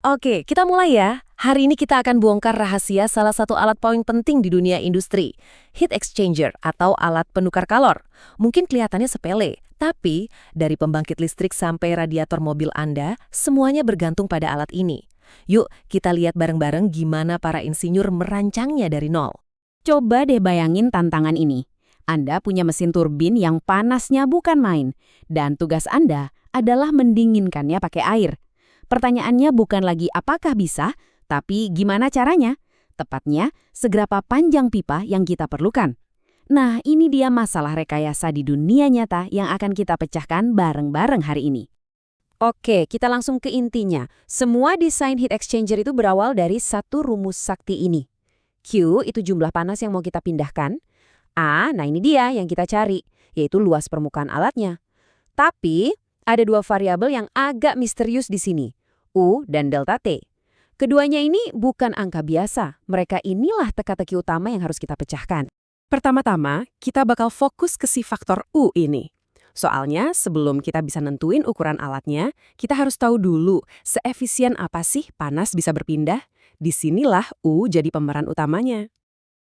Oke, kita mulai ya. Hari ini kita akan bongkar rahasia salah satu alat paling penting di dunia industri, heat exchanger atau alat penukar kalor. Mungkin kelihatannya sepele, tapi dari pembangkit listrik sampai radiator mobil Anda, semuanya bergantung pada alat ini. Yuk, kita lihat bareng-bareng gimana para insinyur merancangnya dari nol. Coba deh bayangin tantangan ini. Anda punya mesin turbin yang panasnya bukan main, dan tugas Anda adalah mendinginkannya pakai air. Pertanyaannya bukan lagi apakah bisa, tapi gimana caranya? Tepatnya, seberapa panjang pipa yang kita perlukan. Nah, ini dia masalah rekayasa di dunia nyata yang akan kita pecahkan bareng-bareng hari ini. Oke, kita langsung ke intinya. Semua desain heat exchanger itu berawal dari satu rumus sakti ini. Q itu jumlah panas yang mau kita pindahkan. A, nah ini dia yang kita cari, yaitu luas permukaan alatnya. Tapi, ada dua variabel yang agak misterius di sini, U dan delta T. Keduanya ini bukan angka biasa, mereka inilah teka-teki utama yang harus kita pecahkan. Pertama-tama, kita bakal fokus ke si faktor U ini. Soalnya, sebelum kita bisa nentuin ukuran alatnya, kita harus tahu dulu seefisien apa sih panas bisa berpindah. Disinilah U jadi pemeran utamanya.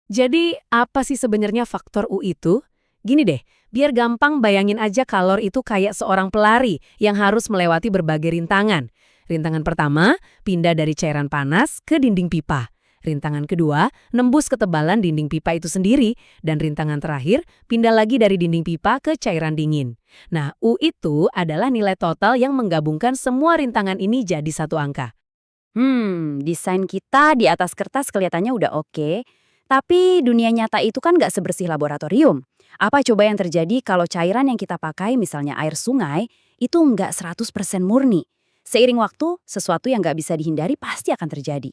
Jadi, apa sih sebenarnya faktor U itu? Gini deh, biar gampang bayangin aja kalor itu kayak seorang pelari yang harus melewati berbagai rintangan. Rintangan pertama, pindah dari cairan panas ke dinding pipa. Rintangan kedua, nembus ketebalan dinding pipa itu sendiri. Dan rintangan terakhir, pindah lagi dari dinding pipa ke cairan dingin. Nah, U itu adalah nilai total yang menggabungkan semua rintangan ini jadi satu angka. Desain kita di atas kertas kelihatannya udah oke. Tapi dunia nyata itu kan nggak sebersih laboratorium. Apa coba yang terjadi kalau cairan yang kita pakai, misalnya air sungai, itu nggak 100% murni? Seiring waktu, sesuatu yang nggak bisa dihindari pasti akan terjadi.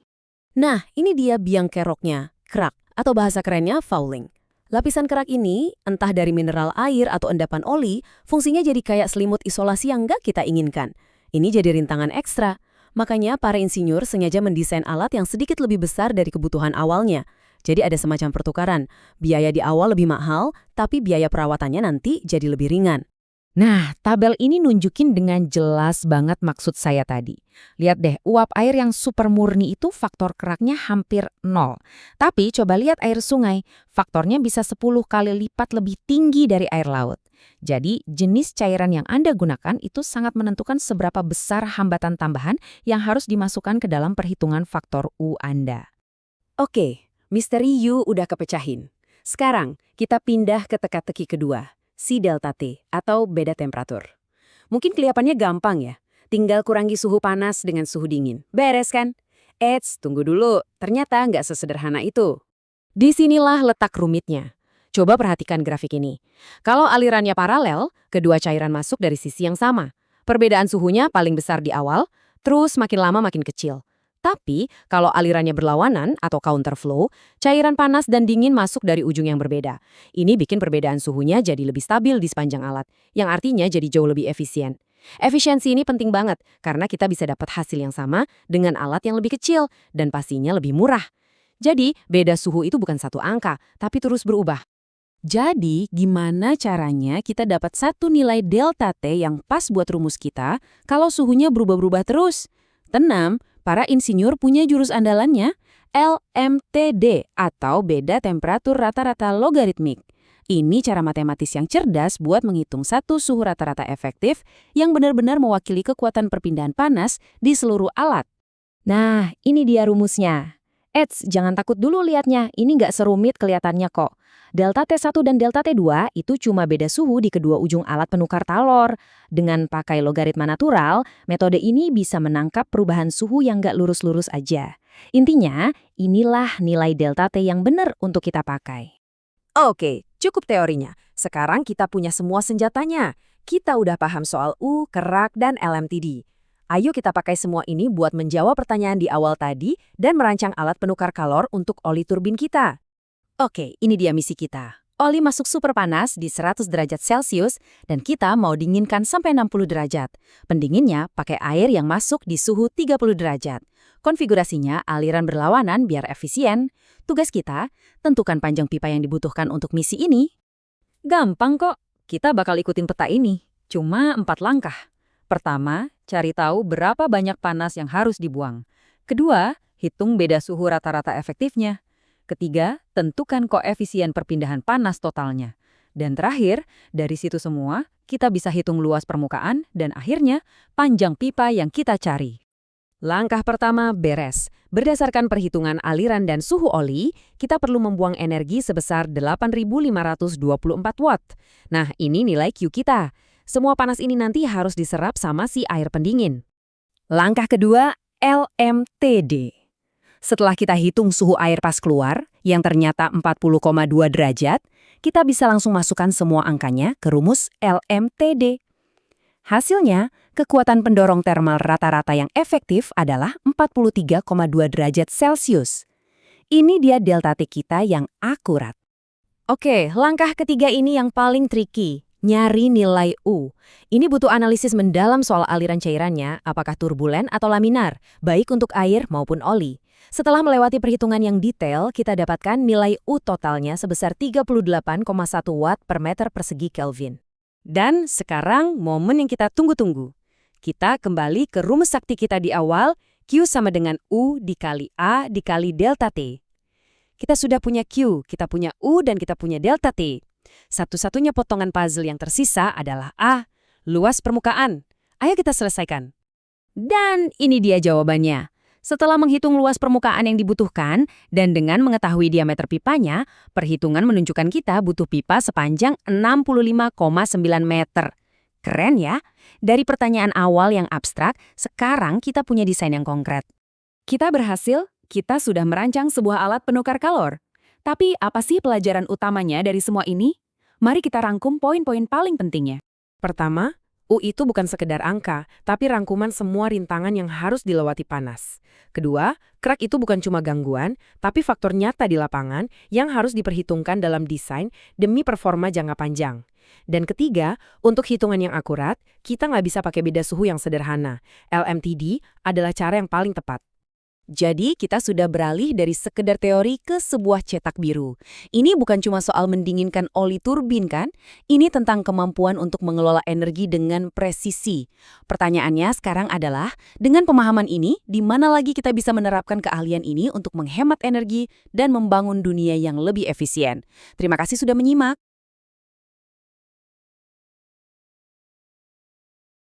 Nah, ini dia biang keroknya, kerak, atau bahasa kerennya fouling. Lapisan kerak ini, entah dari mineral air atau endapan oli, fungsinya jadi kayak selimut isolasi yang nggak kita inginkan. Ini jadi rintangan ekstra. Makanya para insinyur sengaja mendesain alat yang sedikit lebih besar dari kebutuhan awalnya. Jadi ada semacam pertukaran. Biaya di awal lebih mahal, tapi biaya perawatannya nanti jadi lebih ringan. Nah, tabel ini nunjukin dengan jelas banget maksud saya tadi. Lihat deh, uap air yang super murni itu faktor keraknya hampir 0. Tapi coba lihat air sungai, faktornya bisa 10 kali lipat lebih tinggi dari air laut. Jadi, jenis cairan yang Anda gunakan itu sangat menentukan seberapa besar hambatan tambahan yang harus dimasukkan ke dalam perhitungan faktor U Anda. Oke, misteri U udah kepecahin. Sekarang, kita pindah ke teka-teki kedua. Si delta T atau beda temperatur. Mungkin kelihatannya gampang ya, tinggal kurangi suhu panas dengan suhu dingin. Beres kan? Eits, tunggu dulu, ternyata nggak sesederhana itu. Disinilah letak rumitnya. Coba perhatikan grafik ini. Kalau alirannya paralel, kedua cairan masuk dari sisi yang sama. Perbedaan suhunya paling besar di awal, terus makin lama makin kecil. Tapi, kalau alirannya berlawanan atau counterflow, cairan panas dan dingin masuk dari ujung yang berbeda. Ini bikin perbedaan suhunya jadi lebih stabil di sepanjang alat, yang artinya jadi jauh lebih efisien. Efisiensi ini penting banget, karena kita bisa dapat hasil yang sama dengan alat yang lebih kecil, dan pastinya lebih murah. Jadi, beda suhu itu bukan satu angka, tapi terus berubah. Jadi, gimana caranya kita dapat satu nilai delta T yang pas buat rumus kita kalau suhunya berubah-ubah terus? Tenang, para insinyur punya jurus andalannya, LMTD atau beda temperatur rata-rata logaritmik. Ini cara matematis yang cerdas buat menghitung satu suhu rata-rata efektif yang benar-benar mewakili kekuatan perpindahan panas di seluruh alat. Nah, ini dia rumusnya. Eits, jangan takut dulu liatnya, ini nggak serumit kelihatannya kok. Delta T1 dan delta T2 itu cuma beda suhu di kedua ujung alat penukar kalor. Dengan pakai logaritma natural, metode ini bisa menangkap perubahan suhu yang nggak lurus-lurus aja. Intinya, inilah nilai delta T yang benar untuk kita pakai. Oke, cukup teorinya. Sekarang kita punya semua senjatanya. Kita udah paham soal U, kerak, dan LMTD. Ayo kita pakai semua ini buat menjawab pertanyaan di awal tadi dan merancang alat penukar kalor untuk oli turbin kita. Oke, ini dia misi kita. Oli masuk super panas di 100 derajat Celcius dan kita mau dinginkan sampai 60 derajat. Pendinginnya pakai air yang masuk di suhu 30 derajat. Konfigurasinya aliran berlawanan biar efisien. Tugas kita, tentukan panjang pipa yang dibutuhkan untuk misi ini. Gampang kok, kita bakal ikutin peta ini. Cuma 4 langkah. Pertama, cari tahu berapa banyak panas yang harus dibuang. Kedua, hitung beda suhu rata-rata efektifnya. Ketiga, tentukan koefisien perpindahan panas totalnya. Dan terakhir, dari situ semua, kita bisa hitung luas permukaan dan akhirnya panjang pipa yang kita cari. Langkah pertama beres. Berdasarkan perhitungan aliran dan suhu oli, kita perlu membuang energi sebesar 8.524 watt. Nah, ini nilai Q kita. Semua panas ini nanti harus diserap sama si air pendingin. Langkah kedua, LMTD. Setelah kita hitung suhu air pas keluar, yang ternyata 40,2 derajat, kita bisa langsung masukkan semua angkanya ke rumus LMTD. Hasilnya, kekuatan pendorong termal rata-rata yang efektif adalah 43,2 derajat Celcius. Ini dia delta T kita yang akurat. Oke, langkah ketiga ini yang paling tricky. Nyari nilai U. Ini butuh analisis mendalam soal aliran cairannya, apakah turbulen atau laminar, baik untuk air maupun oli. Setelah melewati perhitungan yang detail, kita dapatkan nilai U totalnya sebesar 38,1 watt per meter persegi Kelvin. Dan sekarang momen yang kita tunggu-tunggu. Kita kembali ke rumus sakti kita di awal, Q sama dengan U dikali A dikali delta T. Kita sudah punya Q, kita punya U, dan kita punya delta T. Satu-satunya potongan puzzle yang tersisa adalah A, luas permukaan. Ayo kita selesaikan. Dan ini dia jawabannya. Setelah menghitung luas permukaan yang dibutuhkan, dan dengan mengetahui diameter pipanya, perhitungan menunjukkan kita butuh pipa sepanjang 65,9 meter. Keren ya? Dari pertanyaan awal yang abstrak, sekarang kita punya desain yang konkret. Kita berhasil, kita sudah merancang sebuah alat penukar kalor. Tapi apa sih pelajaran utamanya dari semua ini? Mari kita rangkum poin-poin paling pentingnya. Pertama, U itu bukan sekedar angka, tapi rangkuman semua rintangan yang harus dilewati panas. Kedua, crack itu bukan cuma gangguan, tapi faktor nyata di lapangan yang harus diperhitungkan dalam desain demi performa jangka panjang. Dan ketiga, untuk hitungan yang akurat, kita nggak bisa pakai beda suhu yang sederhana. LMTD adalah cara yang paling tepat. Jadi, kita sudah beralih dari sekedar teori ke sebuah cetak biru. Ini bukan cuma soal mendinginkan oli turbin, kan? Ini tentang kemampuan untuk mengelola energi dengan presisi. Pertanyaannya sekarang adalah, dengan pemahaman ini, di mana lagi kita bisa menerapkan keahlian ini untuk menghemat energi dan membangun dunia yang lebih efisien? Terima kasih sudah menyimak.